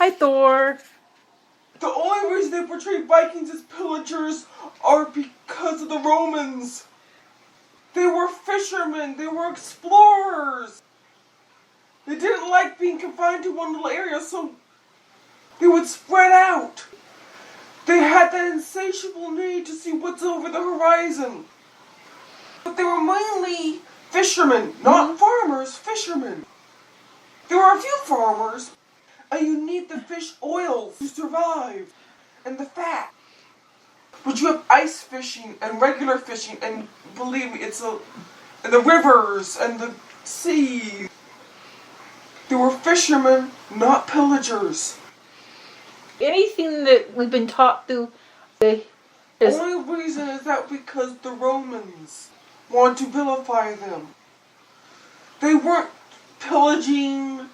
Hi, Thor. The only reason they portray Vikings as pillagers are because of the Romans. They were fishermen. They were explorers. They didn't like being confined to one little area, so they would spread out. They had that insatiable need to see what's over the horizon. But they were mainly fishermen, not farmers, fishermen. There were a few farmers, and you need the fish oils to survive, and the fat. But you have ice fishing and regular fishing, and believe me, and the rivers and the sea. They were fishermen, not pillagers. Anything that we've been taught through the only reason is that because the Romans want to vilify them. They weren't pillaging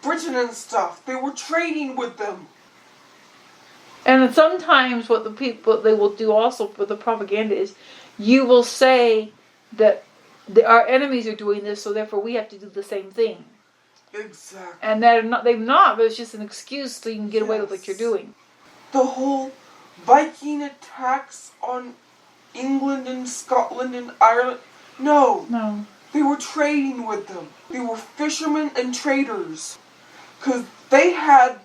Britain and stuff. They were trading with them. And sometimes what they will do also for the propaganda is you will say that our enemies are doing this, so therefore we have to do the same thing. Exactly. And they've not, but it's just an excuse so you can get away with what you're doing. The whole Viking attacks on England and Scotland and Ireland. No. They were trading with them. They were fishermen and traders. Because they had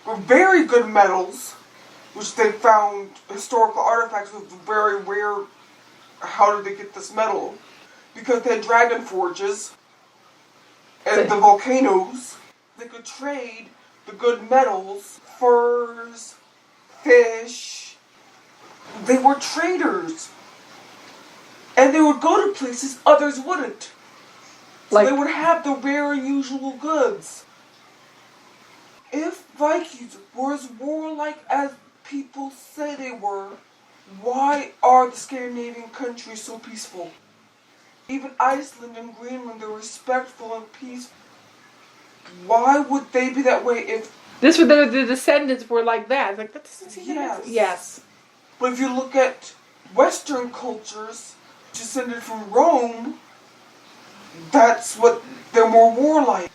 very good metals, which they found historical artifacts with very rare. How did they get this metal? Because they had dragon forges and the volcanoes. They could trade the good metals, furs, fish. They were traders. And they would go to places others wouldn't. So they would have the rare and unusual goods. If Vikings were as warlike as people say they were, why are the Scandinavian countries so peaceful? Even Iceland and Greenland, they're respectful and peaceful. Why would they be that way if... the descendants were like that. Like, that doesn't seem Yes. But if you look at Western cultures, descended from Rome, that's what they're more warlike.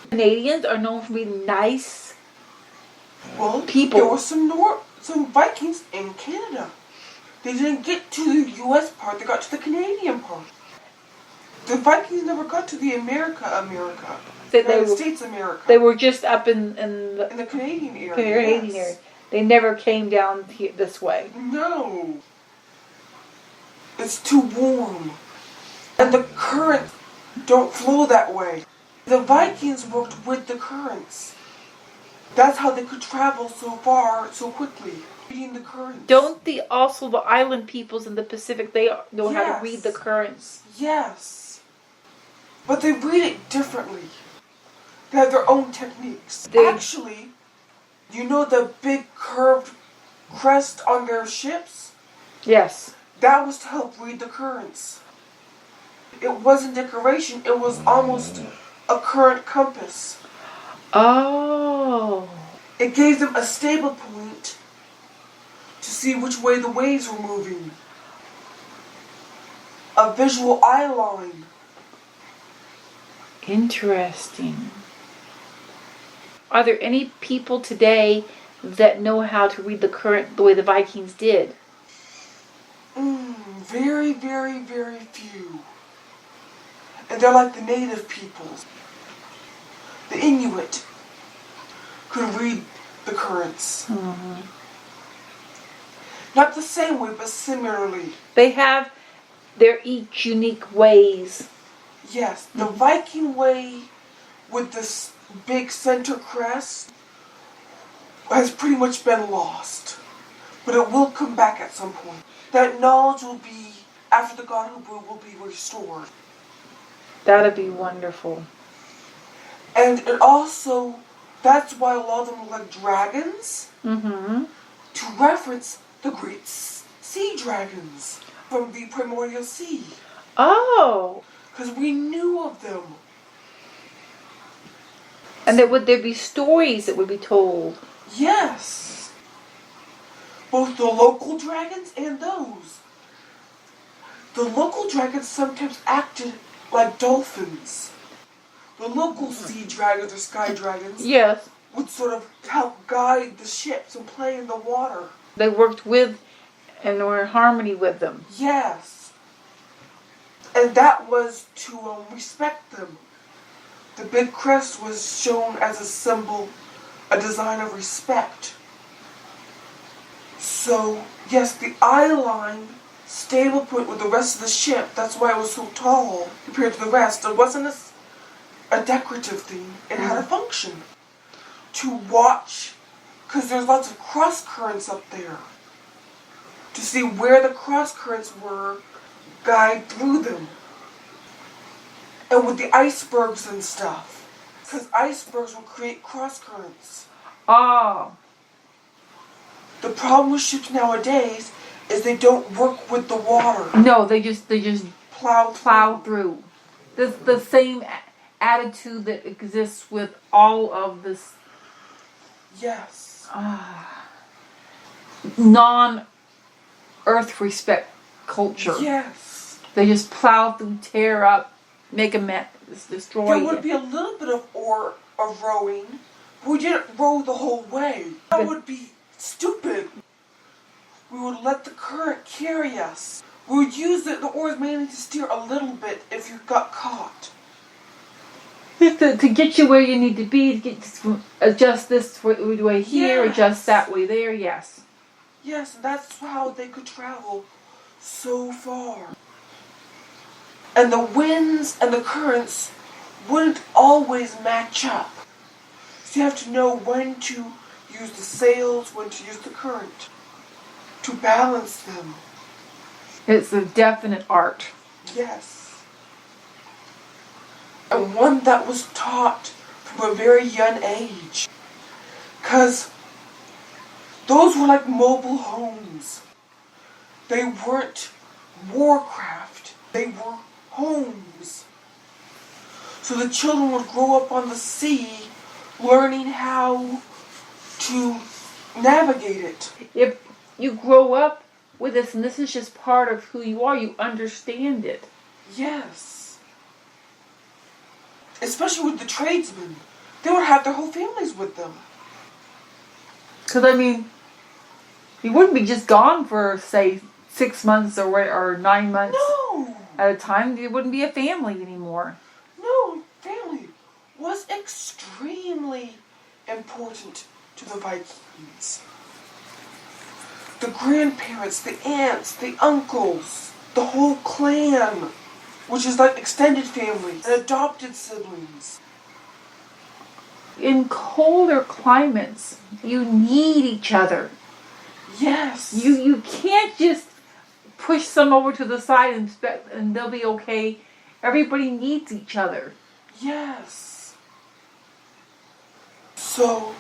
Canadians are known for being nice people. There were some Vikings in Canada. They didn't get to the U.S. part, they got to the Canadian part. The Vikings never got to the United States America. They were just up in the Canadian area. They never came down here this way. No. It's too warm. And the currents don't flow that way. The Vikings worked with the currents. That's how they could travel so far so quickly. Reading the currents. Don't the island peoples in the Pacific, they know how to read the currents? Yes. But they read it differently. They have their own techniques. Actually, you know the big curved crest on their ships? Yes. That was to help read the currents. It wasn't decoration, it was almost a current compass. Oh. It gave them a stable point to see which way the waves were moving. A visual eye line. Interesting. Are there any people today that know how to read the current the way the Vikings did? Very, very, very few. And they're like the native peoples. The Inuit could read the currents. Mm-hmm. Not the same way, but similarly. They have their each unique ways. Yes, the Viking way with this big center crest has pretty much been lost. But it will come back at some point. That knowledge will be, after the God who blew, will be restored. That'd be wonderful. And it also, that's why a lot of them look like dragons. Mm-hmm. To reference the great sea dragons from the primordial sea. Oh. Because we knew of them. And would there be stories that would be told? Yes. Both the local dragons and those. The local dragons sometimes acted like dolphins. the local sea dragons or sky dragons Yes. would sort of help guide the ships and play in the water. They worked with and were in harmony with them. Yes. And that was to respect them. The big crest was shown as a symbol, a design of respect. So, yes, the eye line stable point with the rest of the ship, that's why it was so tall compared to the rest. It wasn't a decorative thing. It had a function. To watch, because there's lots of cross currents up there. To see where the cross currents were, guide through them. And with the icebergs and stuff. Because icebergs will create cross currents. Ah. The problem with ships nowadays is they don't work with the water. No, they just plow through. The same attitude that exists with all of this. Yes. Non-earth respect culture. Yes. They just plow through, tear up, make a mess, destroy There it. would be a little bit of rowing, but we didn't row the whole way. That would be stupid. We would let the current carry us. We would use the oars mainly to steer a little bit if you got caught. To get you where you need to be, adjust this way here, Yes. adjust that way there, yes. Yes, that's how they could travel so far. And the winds and the currents wouldn't always match up. So you have to know when to use the sails, when to use the current, to balance them. It's a definite art. Yes. And one that was taught from a very young age. Because those were like mobile homes. They weren't warcraft. They were homes. So the children would grow up on the sea learning how to navigate it. If you grow up with this and this is just part of who you are, you understand it. Yes. Especially with the tradesmen. They would have their whole families with them. Because, I mean, you wouldn't be just gone for, say, 6 months or 9 months No. at a time. It wouldn't be a family anymore. No, family was extremely important to the Vikings. The grandparents, the aunts, the uncles, the whole clan, which is like extended families and adopted siblings. In colder climates, you need each other. Yes. You can't just push some over to the side and they'll be okay. Everybody needs each other. Yes. So,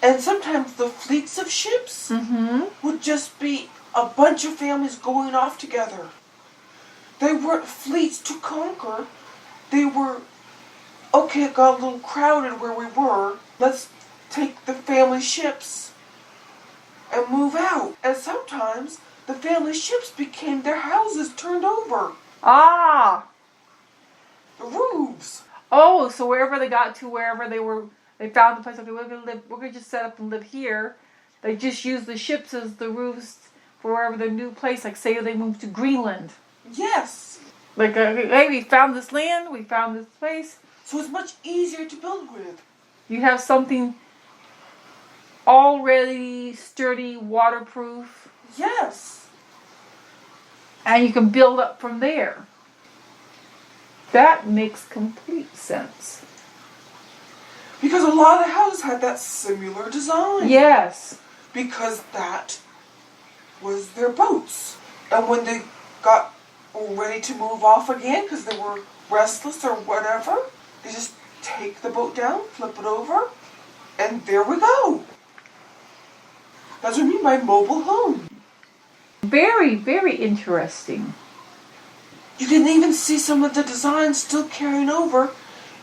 and sometimes the fleets of ships would just be a bunch of families going off together. They weren't fleets to conquer. They were, okay, it got a little crowded where we were. Let's take the family ships and move out. And sometimes the family ships became their houses turned over. Ah! The roofs. Oh, so wherever they got to, wherever they found the place, okay, we're gonna just set up and live here. They just use the ships as the roofs for wherever their new place, like say they moved to Greenland. Yes. Like, hey, we found this land, we found this place. So it's much easier to build with. You have something already sturdy, waterproof, Yes. and you can build up from there. That makes complete sense. Because a lot of the houses had that similar design. Yes. Because that was their boats. And when they got ready to move off again, because they were restless or whatever, they just take the boat down, flip it over, and there we go. That's what I mean by mobile home. Very, very interesting. You can even see some of the designs still carrying over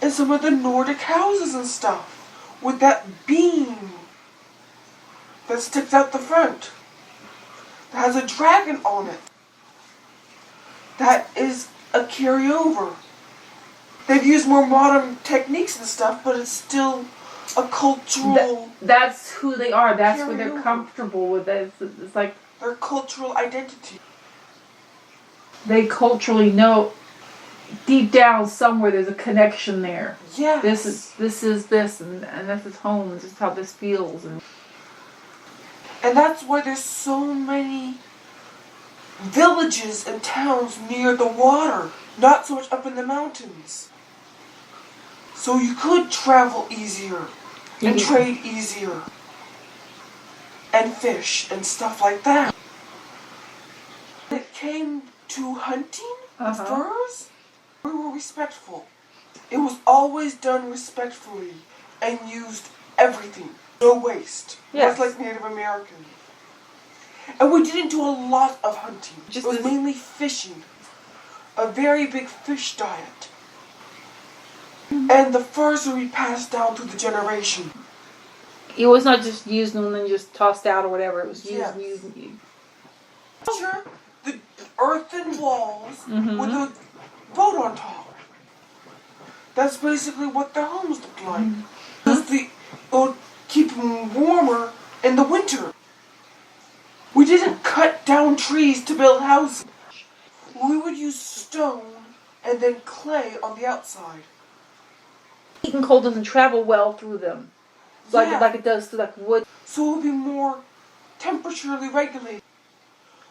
in some of the Nordic houses and stuff, with that beam that sticks out the front, that has a dragon on it. That is a carryover. They've used more modern techniques and stuff, but it's still a cultural... That's who they are. That's what they're comfortable with. It's like... their cultural identity. They culturally know deep down somewhere there's a connection there. Yes. This is this, and this is home, and this is how this feels. And that's why there's so many villages and towns near the water, not so much up in the mountains. So you could travel easier and trade easier and fish and stuff like that. When it came to hunting with furs, we were respectful. It was always done respectfully and used everything. No waste. Yes. Just like Native American. And we didn't do a lot of hunting. It was mainly fishing. A very big fish diet. And the furs would be passed down through the generation. It was not just used and then just tossed out or whatever. It was used Yes. and used and used. Picture the earthen walls with a boat on top. That's basically what their homes looked like. Because it would keep them warmer in the winter. We didn't cut down trees to build houses. We would use stone and then clay on the outside. Heat and cold doesn't travel well through them. Like it does through like wood. So it would be more temperaturely regulated,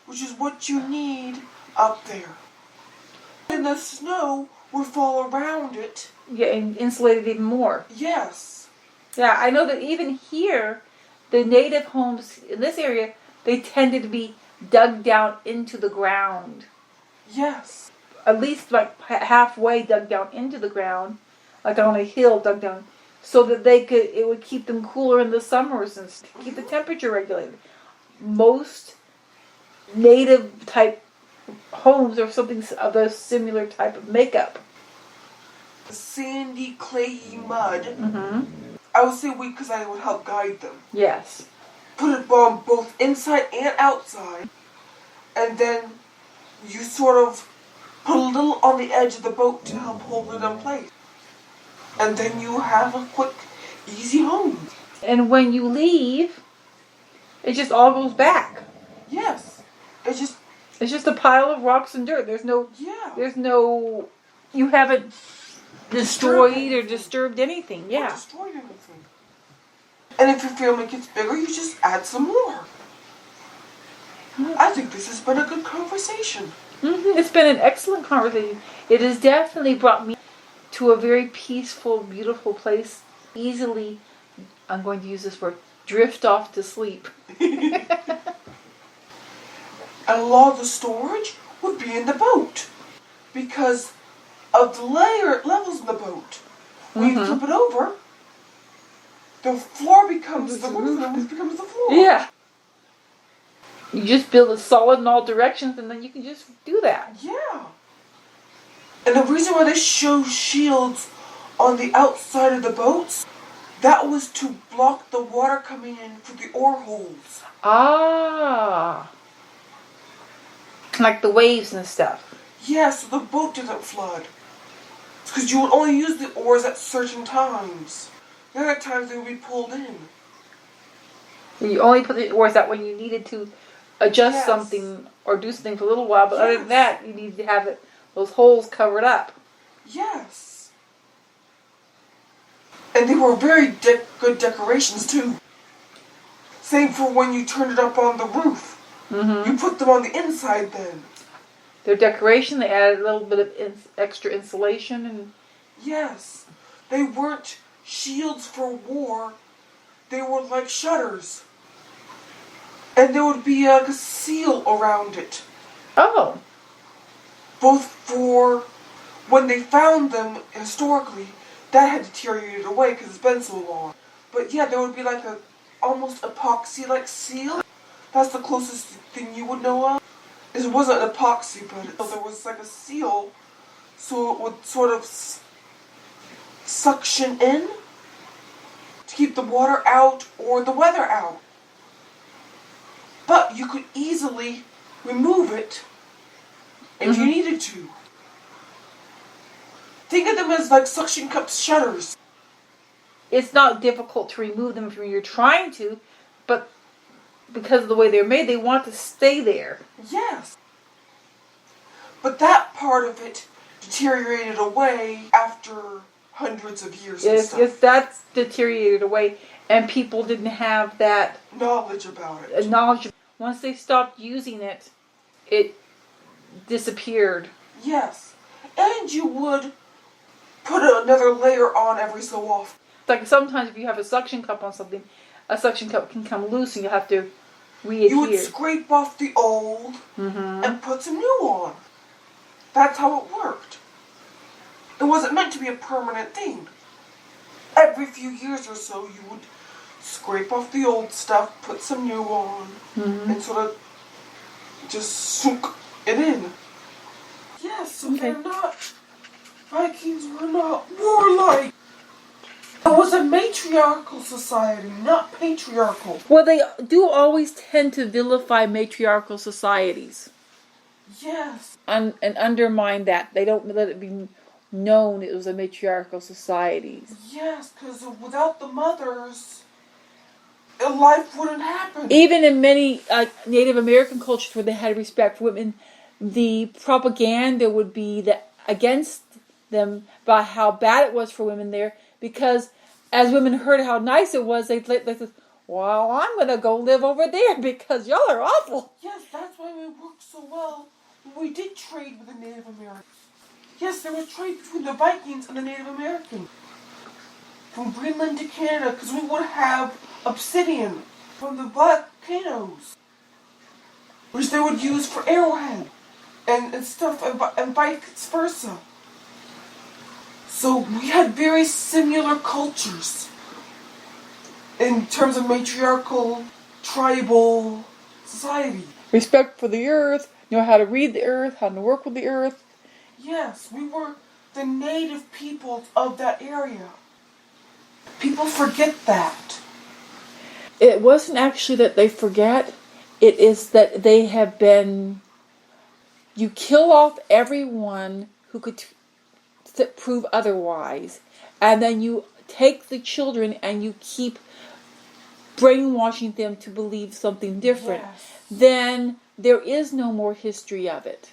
which is what you need up there. And the snow would fall around it. Yeah, and insulate it even more. Yes. Yeah, I know that even here, the native homes in this area, they tended to be dug down into the ground. Yes. At least like halfway dug down into the ground, like on a hill dug down, so that it would keep them cooler in the summers and keep the temperature regulated. Most native type homes are something of a similar type of makeup. Sandy, clayey mud. I would say we, because I would help guide them. Yes. Put it on both inside and outside, and then you sort of put a little on the edge of the boat to help hold it in place. And then you have a quick, easy home. And when you leave, it just all goes back. Yes. It's just a pile of rocks and dirt. There's no, you haven't destroyed or disturbed anything. Yeah. Or destroyed anything. And if your family gets bigger, you just add some more. I think this has been a good conversation. It's been an excellent conversation. It has definitely brought me to a very peaceful, beautiful place. Easily, I'm going to use this word, drift off to sleep. And a lot of the storage would be in the boat because of the levels in the boat. When you flip it over, the floor becomes the roof and the roof becomes the floor. Yeah. You just build it solid in all directions and then you can just do that. Yeah. And the reason why they show shields on the outside of the boats, that was to block the water coming in through the oar holes. Ah. Like the waves and stuff. Yeah, so the boat didn't flood. Because you would only use the oars at certain times. The other times they would be pulled in. You only put the oars out when you needed to adjust something or do something for a little while, but other than that, you need to have those holes covered up. Yes. And they were very good decorations too. Same for when you turned it up on the roof. You put them on the inside then. Their decoration, they added a little bit of extra insulation and... Yes. They weren't shields for war. They were like shutters. And there would be like a seal around it. Oh. Both for when they found them historically, that had deteriorated away because it's been so long. But yeah, there would be like a almost epoxy-like seal. That's the closest thing you would know of. It wasn't epoxy, but there was like a seal, so it would sort of suction in to keep the water out or the weather out. But you could easily remove it if you needed to. Think of them as like suction cup shutters. It's not difficult to remove them if you're trying to, but because of the way they're made, they want to stay there. Yes. But that part of it deteriorated away after hundreds of years. Yes, that's deteriorated away, and people didn't have that knowledge about it. Once they stopped using it, it disappeared. Yes. And you would put another layer on every so often. Like sometimes if you have a suction cup on something, a suction cup can come loose and you have to readhere. You would scrape off the old and put some new on. That's how it worked. It wasn't meant to be a permanent thing. Every few years or so you would scrape off the old stuff, put some new on, and sort of just soak it in. Yes, so they're not... Vikings were not warlike. It was a matriarchal society, not patriarchal. Well, they do always tend to vilify matriarchal societies. Yes. And undermine that. They don't let it be known it was a matriarchal society. Yes, because without the mothers, life wouldn't happen. Even in many Native American cultures where they had respect for women, the propaganda would be that against them about how bad it was for women there, because as women heard how nice it was, they said, well, I'm going to go live over there because y'all are awful. Yes, that's why we worked so well. We did trade with the Native Americans. Yes, there was trade between the Vikings and the Native Americans. From Greenland to Canada, because we would have obsidian from the volcanoes, which they would use for arrowhead and stuff, and vice versa. So we had very similar cultures in terms of matriarchal, tribal society. Respect for the earth, know how to read the earth, how to work with the earth. Yes, we were the native peoples of that area. People forget that. It wasn't actually that they forget. It is that they have been... You kill off everyone who could prove otherwise. And then you take the children and you keep brainwashing them to believe something different. Yes. Then there is no more history of it.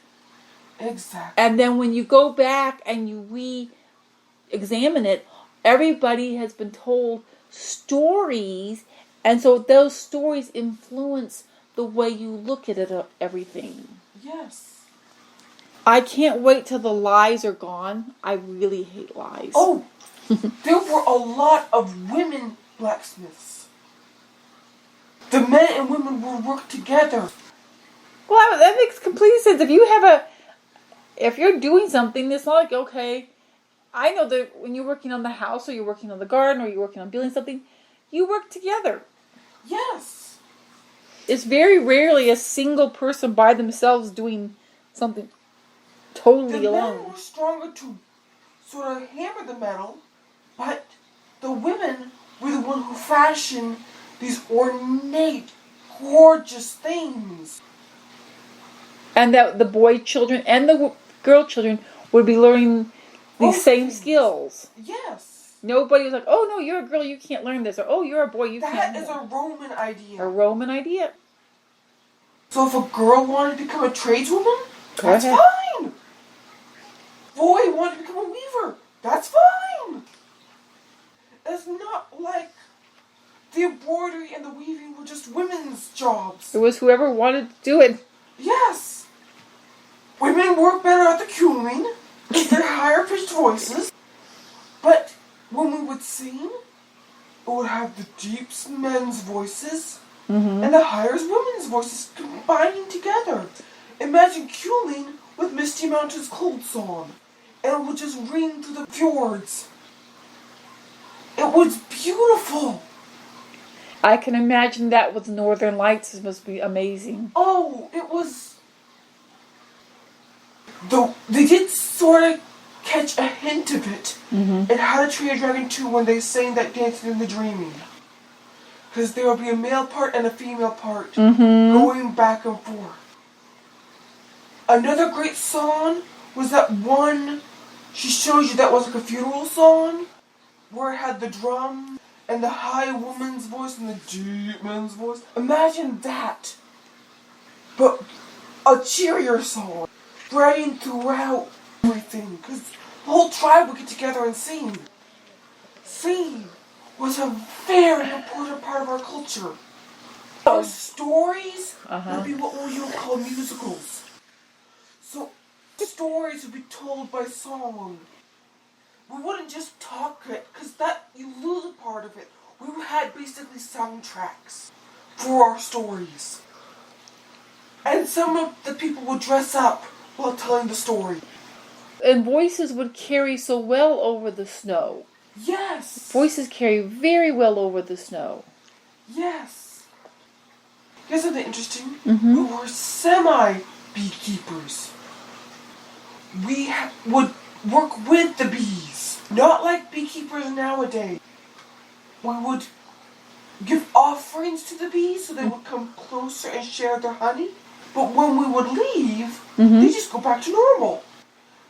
Exactly. And then when you go back and you re-examine it, everybody has been told stories, and so those stories influence the way you look at it, everything. Yes. I can't wait till the lies are gone. I really hate lies. Oh, there were a lot of women blacksmiths. The men and women would work together. Well, that makes complete sense. If you're doing something, it's not like, okay, I know that when you're working on the house, or you're working on the garden, or you're working on building something, you work together. Yes. It's very rarely a single person by themselves doing something totally alone. The men were stronger to sort of hammer the metal, but the women were the one who fashioned these ornate, gorgeous things. And that the boy children and the girl children would be learning these same skills. Yes. Nobody was like, oh no, you're a girl, you can't learn this. Or, oh, you're a boy, you can't. That is a Roman idea. A Roman idea. So if a girl wanted to become a tradeswoman, that's ahead. fine. Boy wanted to become a weaver, that's fine. It's not like the embroidery and the weaving were just women's jobs. It was whoever wanted to do it. Yes. Women work better at the queuing with their higher pitched voices. But when we would sing, it would have the deep men's voices and the higher women's voices combining together. Imagine queuing with Misty Mountain's Cold Song. And it would just ring through the fjords. It was beautiful. I can imagine that with Northern Lights. It must be amazing. Oh, it was... They did sort of catch a hint of it in How to Train Your Dragon 2 when they sang that Dancing in the Dreaming. Because there will be a male part and a female part going back and forth. Another great song was that one she shows you that was like a funeral song, where it had the drum, and the high woman's voice, and the deep man's voice. Imagine that, but a cheerier song, spreading throughout everything, because the whole tribe would get together and sing. Singing was a very important part of our culture. Our stories would be what you would call musicals. So stories would be told by song. We wouldn't just talk it, because that you lose a part of it. We had basically soundtracks for our stories. And some of the people would dress up while telling the story. And voices would carry so well over the snow. Yes. Voices carry very well over the snow. Yes. Here's something interesting. Mm-hmm. We were semi-beekeepers. We would work with the bees. Not like beekeepers nowadays. We would give offerings to the bees so they would come closer and share their honey. But when we would leave, they just go back to normal.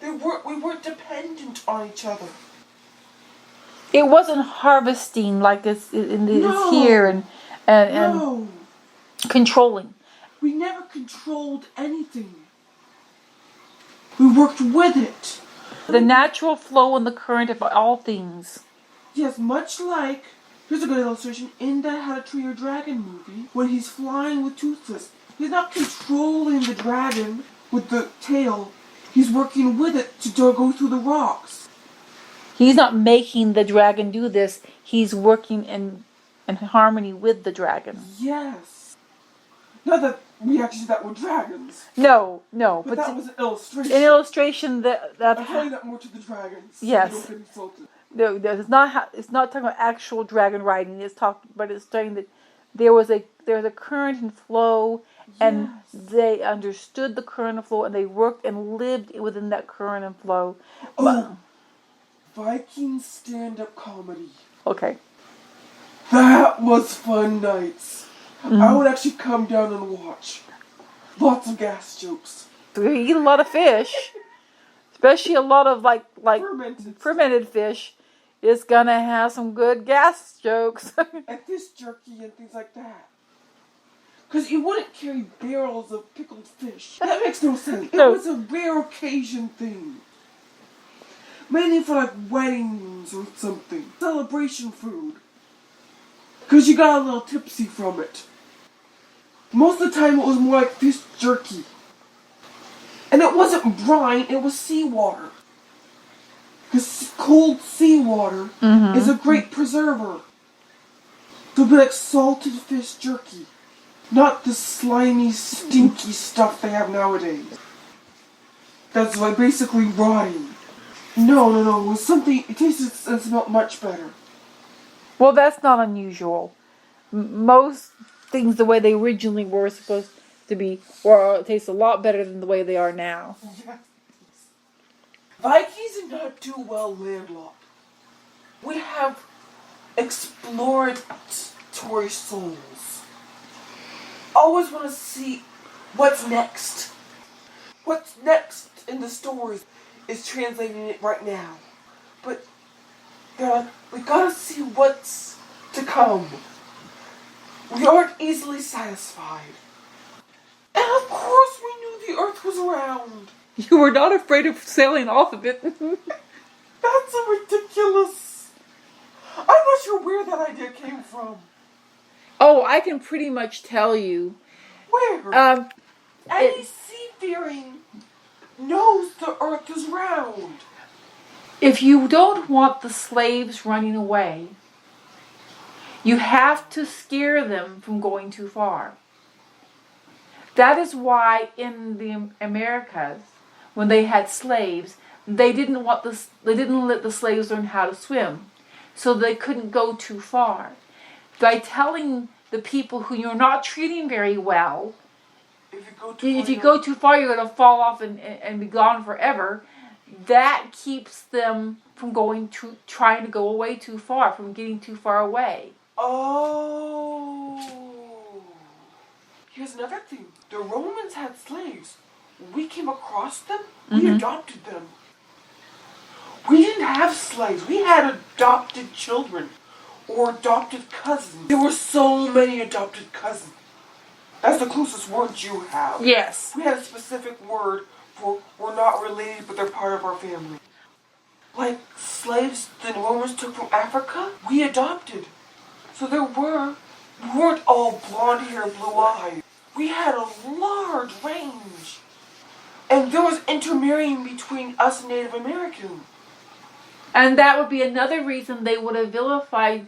We weren't dependent on each other. It wasn't harvesting like it's here and No. controlling. We never controlled anything. We worked with it. The natural flow and the current of all things. Yes, much like, here's a good illustration, in that How to Train Your Dragon movie, when he's flying with Toothless. He's not controlling the dragon with the tail. He's working with it to go through the rocks. He's not making the dragon do this. He's working in harmony with the dragon. Yes. Not that we actually did that with dragons. No. But that was an illustration. An illustration that I'm telling that more to the dragons. Yes. So you don't get insulted. No, it's not talking about actual dragon riding. It's saying that there was a current and flow, and they understood the current and flow, and they worked and lived within that current and flow. Oh, Vikings stand-up comedy. Okay. That was fun nights. I would actually come down and watch. Lots of gas jokes. We eat a lot of fish, especially a lot of like fermented fish. It's gonna have some good gas jokes. And fish jerky and things like that. Because you wouldn't carry barrels of pickled fish. That makes no sense. No. It was a rare occasion thing. Mainly for like weddings or something. Celebration food. Because you got a little tipsy from it. Most of the time it was more like fish jerky. And it wasn't brine, it was seawater. Because cold seawater is a great preserver. So it'd be like salted fish jerky. Not the slimy, stinky stuff they have nowadays. That's like basically rotting. No. It was something, it tasted and smelled much better. Well, that's not unusual. Most things the way they originally were supposed to be, taste a lot better than the way they are now. Yes. Vikings did not do well landlocked. We have exploratory souls. Always want to see what's next. What's next in the stories is translating it right now. But we gotta see what's to come. We aren't easily satisfied. And of course we knew the earth was round. You were not afraid of sailing off of it. That's a ridiculous. I'm not sure where that idea came from. Oh, I can pretty much tell you. Where? Any seafaring knows the earth is round. If you don't want the slaves running away, you have to scare them from going too far. That is why in the Americas, when they had slaves, they didn't let the slaves learn how to swim, so they couldn't go too far. By telling the people who you're not treating very well, if you go too far, you're going to fall off and be gone forever. That keeps them from trying to go away too far, from getting too far away. Oh. Here's another thing. The Romans had slaves. We came across them. We adopted them. We didn't have slaves. We had adopted children or adopted cousins. There were so many adopted cousins. That's the closest word you have. Yes. We had a specific word for we're not related, but they're part of our family. Like slaves the Romans took from Africa, we adopted. So we weren't all blonde hair, blue eyes. We had a large range. And there was intermarrying between us and Native Americans. And that would be another reason they would have vilified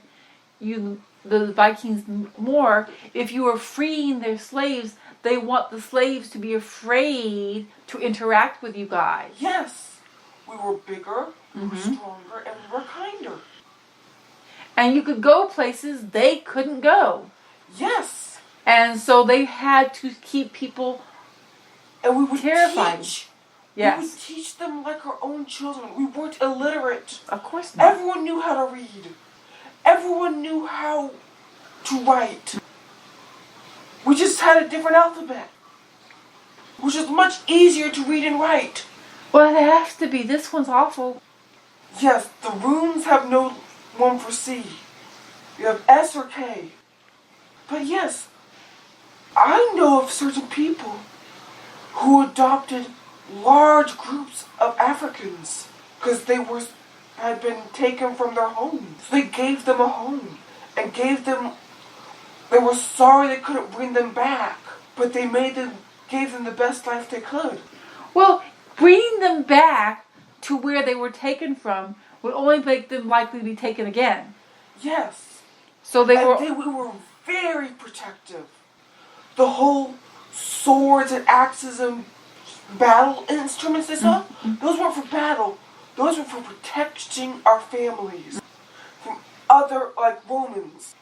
you, the Vikings, more. If you were freeing their slaves, they want the slaves to be afraid to interact with you guys. Yes. We were bigger, we were stronger, and we were kinder. And you could go places they couldn't go. Yes. And so they had to keep people and we would terrified. Teach. Yes. We would teach them like our own children. We weren't illiterate. Of course not. Everyone knew how to read. Everyone knew how to write. We just had a different alphabet, which is much easier to read and write. Well, it has to be. This one's awful. Yes, the runes have no one for C. You have S or K. But yes, I know of certain people who adopted large groups of Africans because had been taken from their homes. So they gave them a home and they were sorry they couldn't bring them back, but they gave them the best life they could. Well, bringing them back to where they were taken from would only make them likely to be taken again. Yes. So we were very protective. The whole swords and axes and battle instruments they saw, those weren't for battle. Those were for protecting our families from other, like Romans.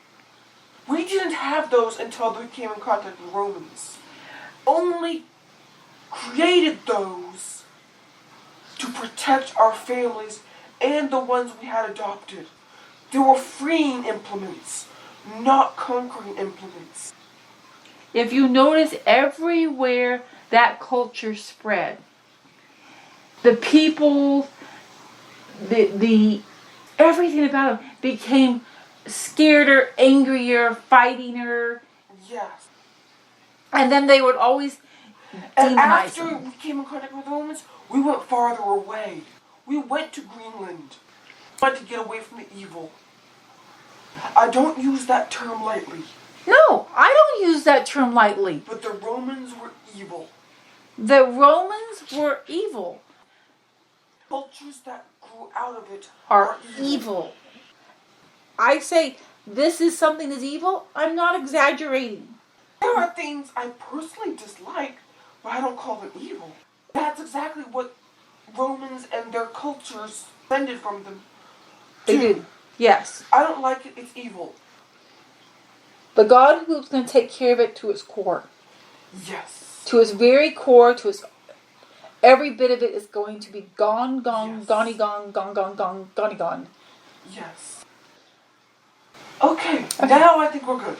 We didn't have those until we came in contact with Romans. Only created those to protect our families and the ones we had adopted. They were freeing implements, not conquering implements. If you notice, everywhere that culture spread, the people, the everything about them became scareder, angrier, fightinger. Yes. And then they would always and demonize after them. we came in contact with the Romans, we went farther away. We went to Greenland. We wanted to get away from the evil. I don't use that term lightly. No, I don't use that term lightly. But the Romans were evil. The Romans were evil. Cultures that grew out of it Are evil. I say this is something that's evil. I'm not exaggerating. There are things I personally dislike, but I don't call them evil. That's exactly what Romans and their cultures descended from them. They did. Yes. I don't like it. It's evil. But God who's going to take care of it to its core. Yes. To its very core, every bit of it is going to be gone, Yes. gone. Yes. Okay, now I think we're good.